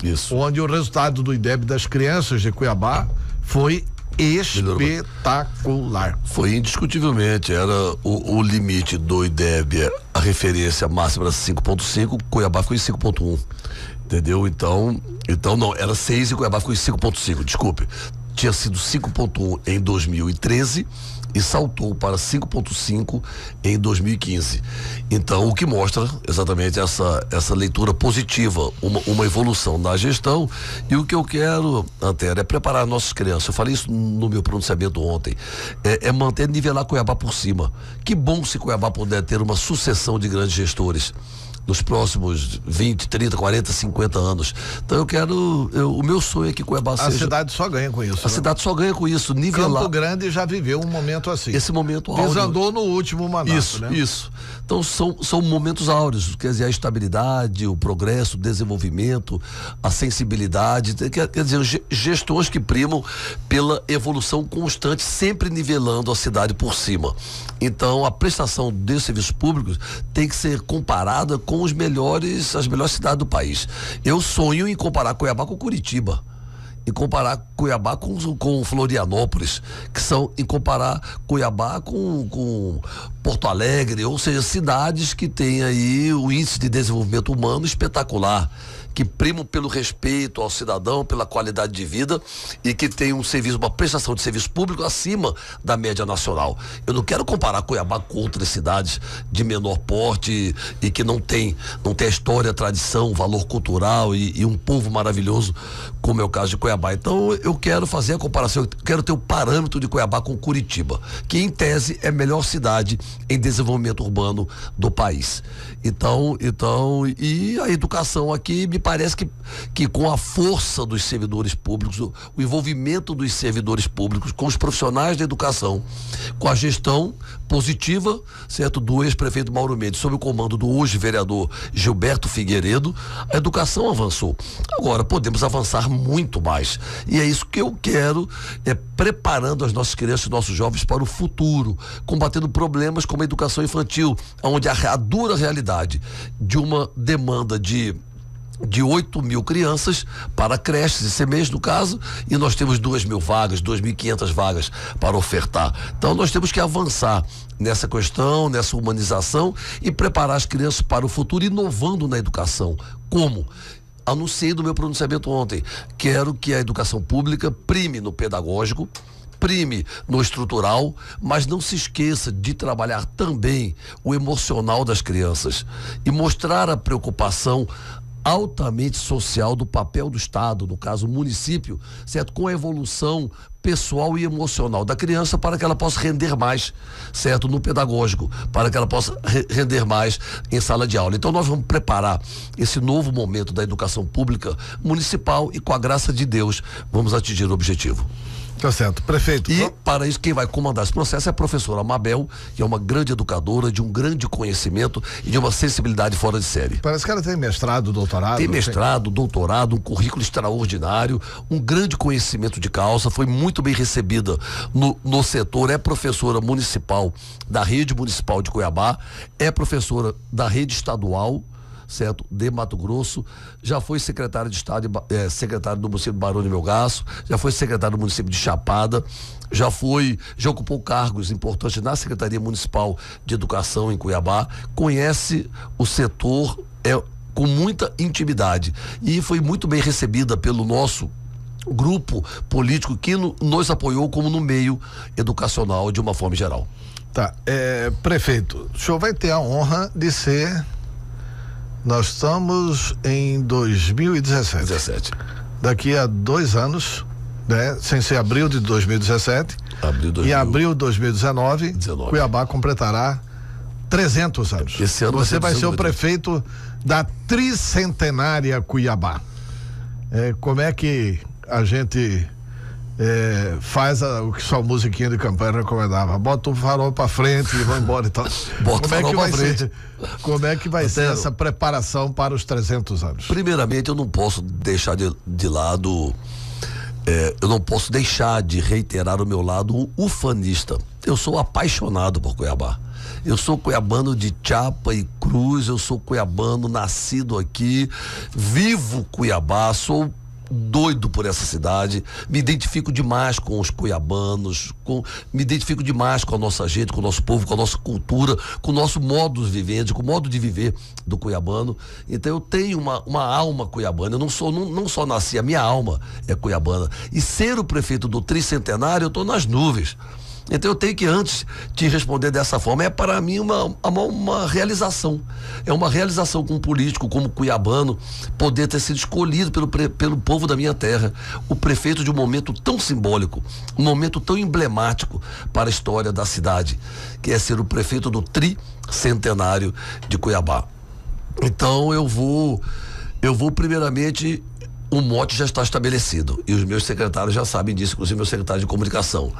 Isso. Onde o resultado do IDEB das crianças de Cuiabá foi espetacular. Foi indiscutivelmente, era o limite do IDEB, a referência máxima era 5.5, Cuiabá ficou em 5.1. Entendeu? Então não, era 6 e Cuiabá ficou em 5.5, desculpe. Tinha sido 5.1 em 2013 e saltou para 5.5 em 2015. Então, o que mostra exatamente essa leitura positiva, uma evolução na gestão. E o que eu quero, Antero, é preparar nossas crianças. Eu falei isso no meu pronunciamento ontem. É manter, nivelar Cuiabá por cima. Que bom se Cuiabá puder ter uma sucessão de grandes gestores nos próximos 20, 30, 40, 50 anos. Então o meu sonho é que Cuiabá seja... A cidade só ganha com isso. A cidade só ganha com isso, nivelar. Campo Grande já viveu um momento assim. Esse momento áureo. Desandou no último mandato, Isso. Então são momentos áureos, quer dizer, a estabilidade, o progresso, o desenvolvimento, a sensibilidade, quer dizer, gestões que primam pela evolução constante, sempre nivelando a cidade por cima. Então, a prestação desses serviços públicos tem que ser comparada com as melhores cidades do país. Eu sonho em comparar Cuiabá com Curitiba, em comparar Cuiabá com Florianópolis, em comparar Cuiabá com Porto Alegre, ou seja, cidades que têm aí o índice de desenvolvimento humano espetacular, que primam pelo respeito ao cidadão, pela qualidade de vida e que tem uma prestação de serviço público acima da média nacional. Eu não quero comparar Cuiabá com outras cidades de menor porte e que não tem a história, a tradição, valor cultural e um povo maravilhoso, como é o caso de Cuiabá. Então eu quero fazer a comparação, eu quero ter o parâmetro de Cuiabá com Curitiba, que em tese é a melhor cidade em desenvolvimento urbano do país. Então, e a educação aqui me parece que com a força dos servidores públicos, o envolvimento dos servidores públicos com os profissionais da educação, com a gestão positiva, certo, do ex-prefeito Mauro Mendes, sob o comando do hoje vereador Gilberto Figueiredo, a educação avançou. Agora, podemos avançar muito mais. E é isso que eu quero, preparando as nossas crianças e nossos jovens para o futuro, combatendo problemas como a educação infantil, onde a dura realidade de uma demanda de 8.000 crianças para creches e CMEs, no caso, e nós temos 2.000 vagas, 2.500 vagas para ofertar. Então nós temos que avançar nessa questão, nessa humanização e preparar as crianças para o futuro, inovando na educação. Como? Anunciei no meu pronunciamento ontem, quero que a educação pública prime no pedagógico, prime no estrutural, mas não se esqueça de trabalhar também o emocional das crianças e mostrar a preocupação altamente social do papel do Estado, no caso o município, certo? Com a evolução pessoal e emocional da criança para que ela possa render mais, certo? No pedagógico, para que ela possa render mais em sala de aula. Então nós vamos preparar esse novo momento da educação pública municipal e com a graça de Deus vamos atingir o objetivo. Tá certo, prefeito. E para isso quem vai comandar esse processo é a professora Mabel, que é uma grande educadora, de um grande conhecimento e de uma sensibilidade fora de série. Parece que ela tem mestrado, doutorado. Tem mestrado, doutorado, um currículo extraordinário, um grande conhecimento de causa, foi muito bem recebida no setor, é professora municipal da rede municipal de Cuiabá, é professora da rede estadual, certo, de Mato Grosso, já foi secretário de Estado, secretário do município de Barão de Melgaço, já foi secretário do município de Chapada, já ocupou cargos importantes na Secretaria Municipal de Educação em Cuiabá, conhece o setor com muita intimidade e foi muito bem recebida pelo nosso grupo político que nos apoiou como no meio educacional de uma forma geral. Tá, prefeito, o senhor vai ter a honra de ser, nós estamos em 2017. Daqui a 2 anos, né? Sem ser abril de 2017 e abril de 2019, Cuiabá completará 300 anos. Esse ano você vai ser o prefeito da tricentenária Cuiabá. Como é que a gente faz o que sua musiquinha de campanha recomendava? Bota o farol pra frente e vai embora e tal. Como é que vai ser essa preparação para os 300 anos? Primeiramente, eu não posso deixar de lado, eu não posso deixar de reiterar o meu lado ufanista. Eu sou apaixonado por Cuiabá. Eu sou cuiabano de chapa e cruz, eu sou cuiabano nascido aqui, vivo Cuiabá, sou doido por essa cidade, me identifico demais com os cuiabanos, me identifico demais com a nossa gente, com o nosso povo, com a nossa cultura, com o nosso modo de viver, com o modo de viver do cuiabano. Então eu tenho uma alma cuiabana, eu não só nasci, a minha alma é cuiabana. E ser o prefeito do tricentenário, eu estou nas nuvens. Então eu tenho que, antes te responder dessa forma, é para mim uma realização. É uma realização como político, como cuiabano, poder ter sido escolhido pelo povo da minha terra, o prefeito de um momento tão simbólico, um momento tão emblemático para a história da cidade, que é ser o prefeito do tricentenário de Cuiabá. Então eu vou primeiramente. O mote já está estabelecido e os meus secretários já sabem disso, inclusive meu secretário de comunicação.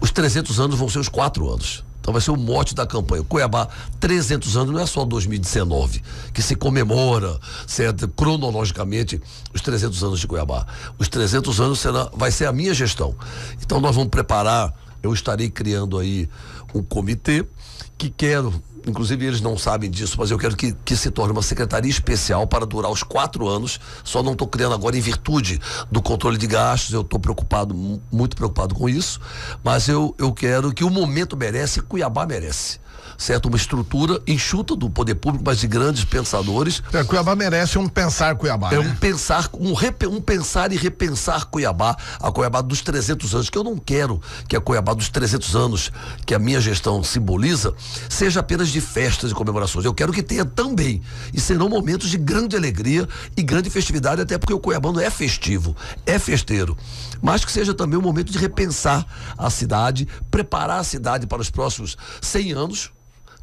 Os 300 anos vão ser os 4 anos. Então vai ser o mote da campanha. Cuiabá, 300 anos, não é só 2019, que se comemora, certo, cronologicamente, os 300 anos de Cuiabá. Os 300 anos vai ser a minha gestão. Então nós vamos preparar, eu estarei criando aí um comitê que quero, inclusive eles não sabem disso, mas eu quero que se torne uma secretaria especial para durar os 4 anos. Só não estou criando agora em virtude do controle de gastos, eu estou muito preocupado com isso, mas eu quero que o momento merece, Cuiabá merece. Certo? Uma estrutura enxuta do poder público, mas de grandes pensadores. Cuiabá merece um pensar Cuiabá. Um pensar e repensar Cuiabá, a Cuiabá dos 300 anos, que eu não quero que a Cuiabá dos 300 anos, que a minha gestão simboliza, seja apenas de festas e comemorações. Eu quero que tenha também, e serão momentos de grande alegria e grande festividade, até porque o cuiabano é festivo, é festeiro, mas que seja também um momento de repensar a cidade, preparar a cidade para os próximos 100 anos,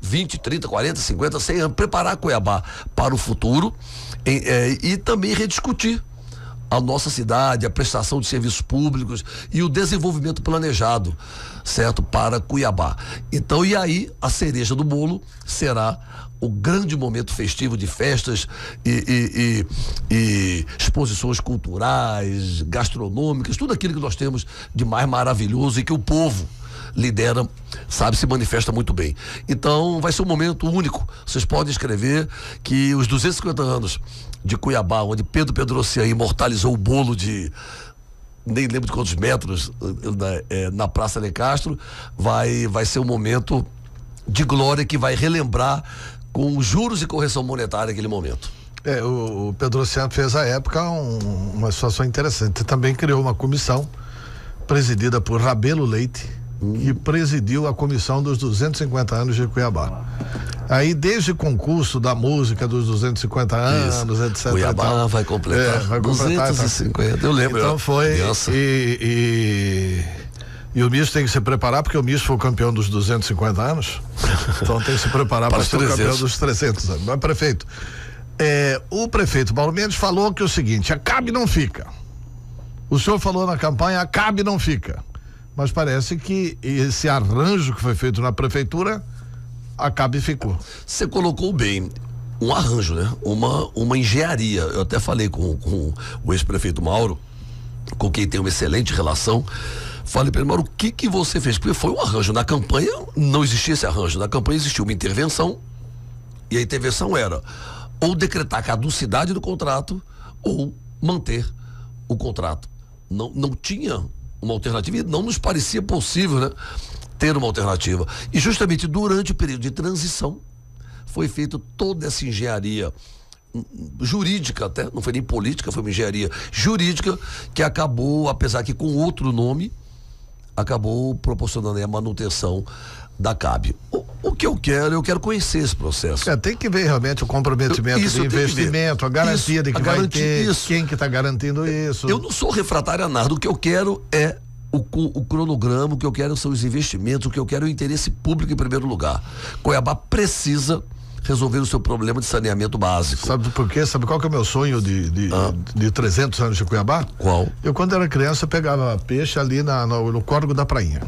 20, 30, 40, 50, 100 anos, preparar Cuiabá para o futuro e também rediscutir a nossa cidade, a prestação de serviços públicos e o desenvolvimento planejado, certo, para Cuiabá. Então, e aí, a cereja do bolo será o grande momento festivo de festas e exposições culturais, gastronômicas, tudo aquilo que nós temos de mais maravilhoso e que o povo lidera, sabe, se manifesta muito bem. Então vai ser um momento único. Vocês podem escrever que os 250 anos de Cuiabá, onde Pedro Pedrossian imortalizou o bolo de nem lembro de quantos metros na Praça de Castro, vai ser um momento de glória que vai relembrar com juros e correção monetária aquele momento. O Pedrossian fez à época uma situação interessante. Também criou uma comissão presidida por Rabelo Leite, que presidiu a comissão dos 250 anos de Cuiabá. Aí, desde o concurso da música dos 250 anos, etc. Cuiabá vai completar 250, eu lembro. Então foi, e o Misto tem que se preparar, porque o Misto foi o campeão dos 250 anos, então tem que se preparar para ser o campeão dos 300 anos. Mas, prefeito, o prefeito Mauro Mendes falou que é o seguinte: a CAB não fica. O senhor falou na campanha, a CAB não fica. Mas parece que esse arranjo que foi feito na prefeitura, a CAB ficou. Você colocou bem, um arranjo, né? Uma engenharia. Eu até falei com o ex-prefeito Mauro, com quem tem uma excelente relação. Falei para ele: Mauro, o que você fez? Porque foi um arranjo. Na campanha não existia esse arranjo. Na campanha existia uma intervenção, e a intervenção era ou decretar a caducidade do contrato ou manter o contrato. Não tinha uma alternativa e não nos parecia possível, né, ter uma alternativa. E justamente durante o período de transição foi feita toda essa engenharia jurídica, até não foi nem política, foi uma engenharia jurídica que acabou, apesar que com outro nome, acabou proporcionando aí a manutenção da CAB. O que eu quero conhecer esse processo. Tem que ver realmente o comprometimento do investimento, a garantia de que vai ter, quem que está garantindo isso. Eu não sou refratário a nada, o que eu quero é o cronograma, o que eu quero são os investimentos, o que eu quero é o interesse público em primeiro lugar. Cuiabá precisa resolver o seu problema de saneamento básico. Sabe por quê? Sabe qual que é o meu sonho de 300 anos de Cuiabá? Qual? Eu, quando era criança, pegava peixe ali no córrego da Prainha.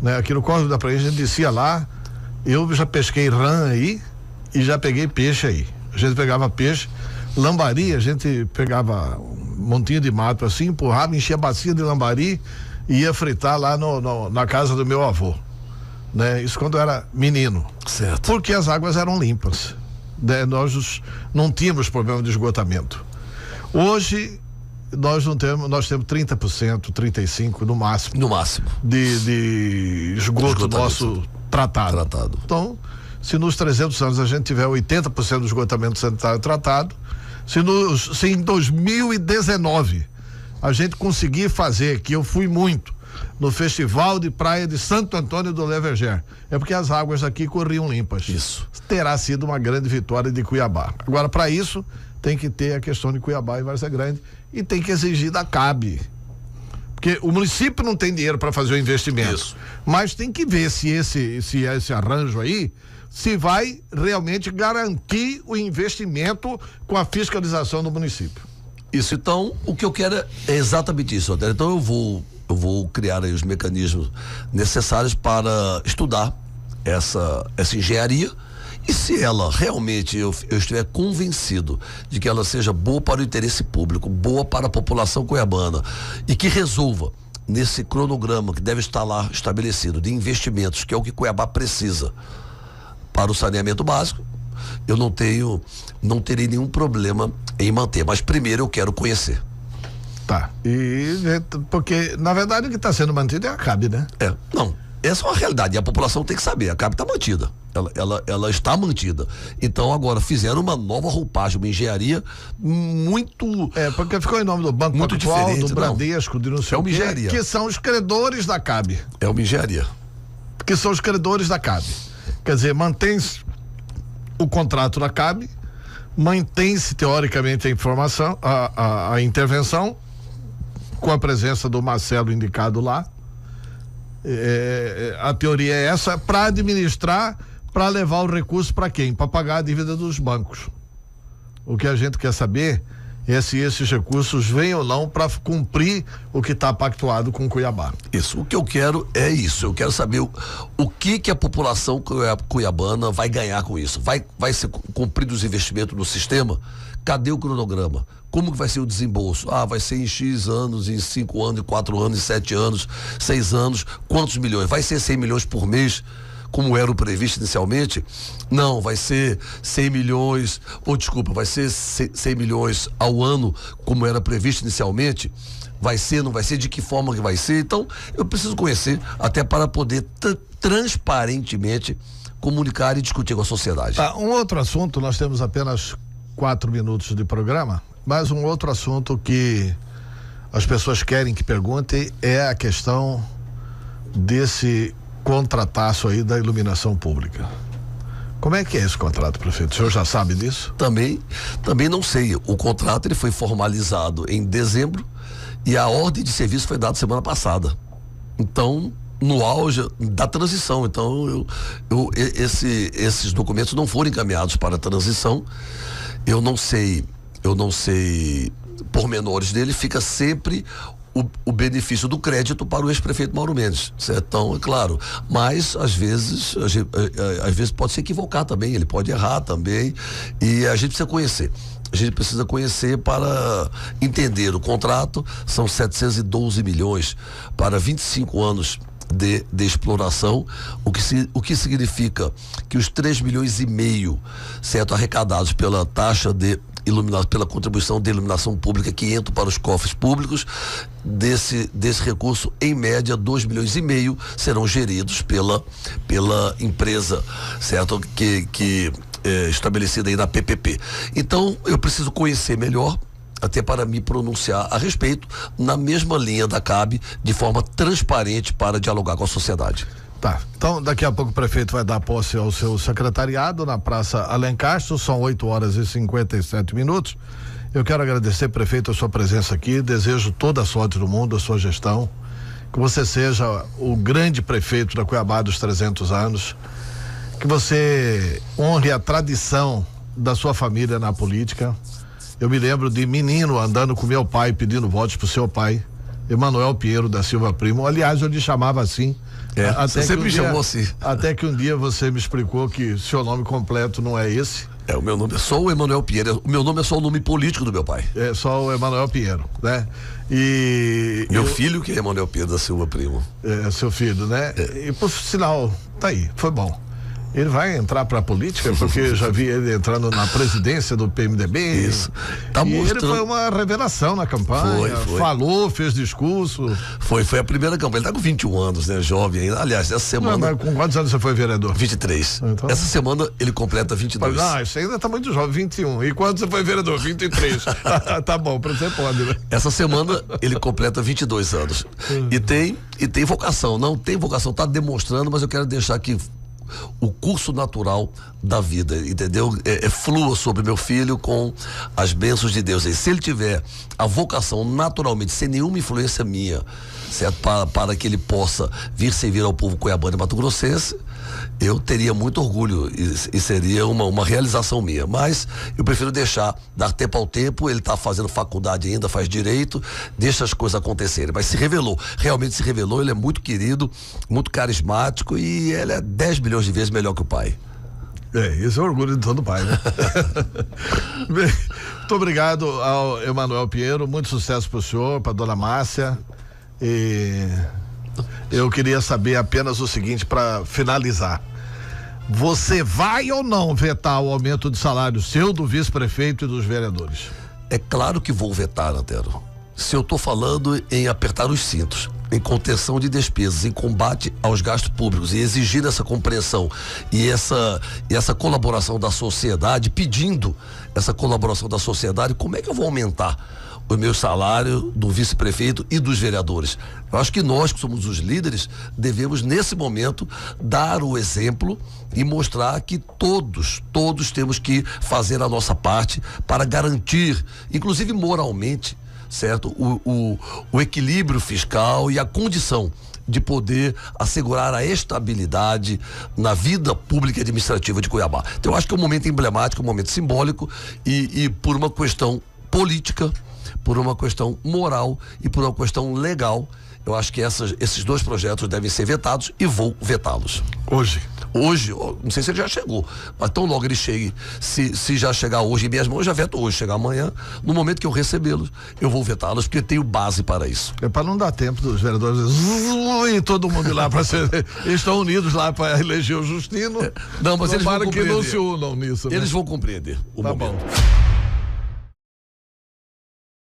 Né? Aqui no córrego da Prainha a gente descia lá, eu já pesquei rã aí e já peguei peixe aí. A gente pegava peixe, lambari, a gente pegava um montinho de mato assim, empurrava, enchia a bacia de lambari e ia fritar lá na casa do meu avô. Né? Isso quando eu era menino. Certo. Porque as águas eram limpas. Né? Nós não tínhamos problema de esgotamento. Hoje nós temos 30%, 35% no máximo. No máximo. De esgoto nosso tratado. Então, se nos 300 anos a gente tiver 80% do esgotamento sanitário tratado, se em 2019 a gente conseguir fazer, que eu fui muito, no Festival de Praia de Santo Antônio do Leverger, é porque as águas aqui corriam limpas. Isso. Terá sido uma grande vitória de Cuiabá. Agora, para isso, tem que ter a questão de Cuiabá e Várzea Grande e tem que exigir da CAB. Porque o município não tem dinheiro para fazer o investimento. Isso. Mas tem que ver se esse arranjo aí se vai realmente garantir o investimento com a fiscalização do município. Isso, então, o que eu quero é exatamente isso, Antônio. Então eu vou criar aí os mecanismos necessários para estudar essa engenharia, e se ela realmente eu estiver convencido de que ela seja boa para o interesse público, boa para a população cuiabana e que resolva nesse cronograma que deve estar lá estabelecido de investimentos, que é o que Cuiabá precisa para o saneamento básico, eu não terei nenhum problema em manter, mas primeiro eu quero conhecer. Tá, porque na verdade o que está sendo mantido é a CAB, né? Não, essa é uma realidade e a população tem que saber, a CAB está mantida, ela está mantida. Então agora fizeram uma nova roupagem, uma engenharia muito... porque ficou em nome do Banco muito Pactual, diferente, do Bradesco, de não sei o quê, que são os credores da CAB. É uma engenharia. Que são os credores da CAB. Quer dizer, mantém-se o contrato da CAB, mantém-se teoricamente a informação, a intervenção, com a presença do Marcelo indicado lá. A teoria é essa, para administrar, para levar o recurso para quem? Para pagar a dívida dos bancos. O que a gente quer saber é se esses recursos vêm ou não para cumprir o que está pactuado com Cuiabá. Isso, o que eu quero é isso, eu quero saber o que a população cuiabana vai ganhar com isso. Vai ser cumprido os investimentos no sistema? Cadê o cronograma? Como que vai ser o desembolso? Vai ser em X anos, em 5 anos, em 4 anos, em 7 anos, 6 anos, quantos milhões? Vai ser 100 milhões por mês, como era o previsto inicialmente? Não, vai ser 100 milhões, vai ser 100 milhões ao ano, como era previsto inicialmente? Vai ser, não vai ser? De que forma que vai ser? Então, eu preciso conhecer, até para poder transparentemente comunicar e discutir com a sociedade. Um outro assunto, nós temos apenas 4 minutos de programa, mas um outro assunto que as pessoas querem que pergunte é a questão desse contrataço aí da iluminação pública. Como é que é esse contrato, prefeito? O senhor já sabe disso? Também não sei. O contrato ele foi formalizado em dezembro e a ordem de serviço foi dada semana passada. Então, no auge da transição. Então, esses documentos não foram encaminhados para a transição. Eu não sei pormenores dele, fica sempre o benefício do crédito para o ex-prefeito Mauro Mendes, certo? Então, é claro, mas às vezes pode se equivocar também, ele pode errar também, e a gente precisa conhecer. A gente precisa conhecer para entender o contrato. São 712 milhões para 25 anos de exploração, o que significa que os 3,5 milhões, certo, arrecadados pela taxa de iluminação, pela contribuição de iluminação pública que entra para os cofres públicos, desse recurso, em média, 2,5 milhões serão geridos pela empresa, certo, que é estabelecida aí na PPP. Então, eu preciso conhecer melhor, até para me pronunciar a respeito, na mesma linha da CAB, de forma transparente para dialogar com a sociedade. Tá, então daqui a pouco o prefeito vai dar posse ao seu secretariado na Praça Alencastro, são 8h57. Eu quero agradecer, prefeito, a sua presença aqui, desejo toda a sorte do mundo, a sua gestão, que você seja o grande prefeito da Cuiabá dos 300 anos, que você honre a tradição da sua família na política. Eu me lembro de menino andando com meu pai, pedindo votos pro seu pai, Emanuel Pinheiro da Silva Primo. Aliás, eu lhe chamava assim. Você sempre me chamou assim. Até que um dia você me explicou que seu nome completo não é esse. O meu nome é só o Emanuel Pinheiro. O meu nome é só o nome político do meu pai. É só o Emanuel Pinheiro, né? Meu filho que é Emanuel Pinheiro da Silva Primo. É, seu filho, né? E por sinal, tá aí, foi bom. Ele vai entrar para a política, porque eu já vi ele entrando na presidência do PMDB. Isso. Tá mostrando. Ele foi uma revelação na campanha. Foi. Falou, fez discurso. Foi a primeira campanha. Ele tá com 21 anos, né? Jovem ainda. Aliás, essa semana. Não, mas com quantos anos você foi vereador? 23. Então... Essa semana ele completa 22. Não, isso ainda tá muito jovem, 21. E quando você foi vereador? 23. Tá bom, você pode, né? Essa semana ele completa 22 anos. E tem vocação. Não tem vocação, tá demonstrando, mas eu quero deixar aqui o curso natural da vida, entendeu? Flua sobre meu filho com as bênçãos de Deus. E se ele tiver a vocação naturalmente, sem nenhuma influência minha, certo? Para que ele possa vir servir ao povo cuiabano e mato-grossense, eu teria muito orgulho e seria uma realização minha, mas eu prefiro dar tempo ao tempo. Ele está fazendo faculdade ainda, faz direito, deixa as coisas acontecerem, mas realmente se revelou. Ele é muito querido, muito carismático e ele é 10 milhões de vezes melhor que o pai. Isso é orgulho de todo pai, né? Bem, muito obrigado ao Emanuel Pinheiro, muito sucesso pro senhor, pra dona Márcia. E eu queria saber apenas o seguinte, para finalizar: você vai ou não vetar o aumento de salário seu, do vice-prefeito e dos vereadores? É claro que vou vetar, Antero. Se eu estou falando em apertar os cintos, em contenção de despesas, em combate aos gastos públicos e exigir essa compreensão e essa colaboração da sociedade, pedindo essa colaboração da sociedade, como é que eu vou aumentar o meu salário do vice-prefeito e dos vereadores? Eu acho que nós, que somos os líderes, devemos nesse momento dar o exemplo e mostrar que todos temos que fazer a nossa parte para garantir, inclusive moralmente, certo, o equilíbrio fiscal e a condição de poder assegurar a estabilidade na vida pública e administrativa de Cuiabá. Então eu acho que é um momento emblemático, um momento simbólico e por uma questão política, por uma questão moral e por uma questão legal, eu acho que esses dois projetos devem ser vetados e vou vetá-los. Hoje, não sei se ele já chegou, mas tão logo ele chegue, se já chegar hoje em minhas mãos, eu já veto hoje. Chegar amanhã, no momento que eu recebê-los, eu vou vetá-los, porque tenho base para isso. É para não dar tempo dos vereadores e todo mundo ir lá para ser. Eles estão unidos lá para eleger o Justino. Não, mas eles vão compreender. Que não se unam nisso, né? Eles vão compreender o momento. Bom.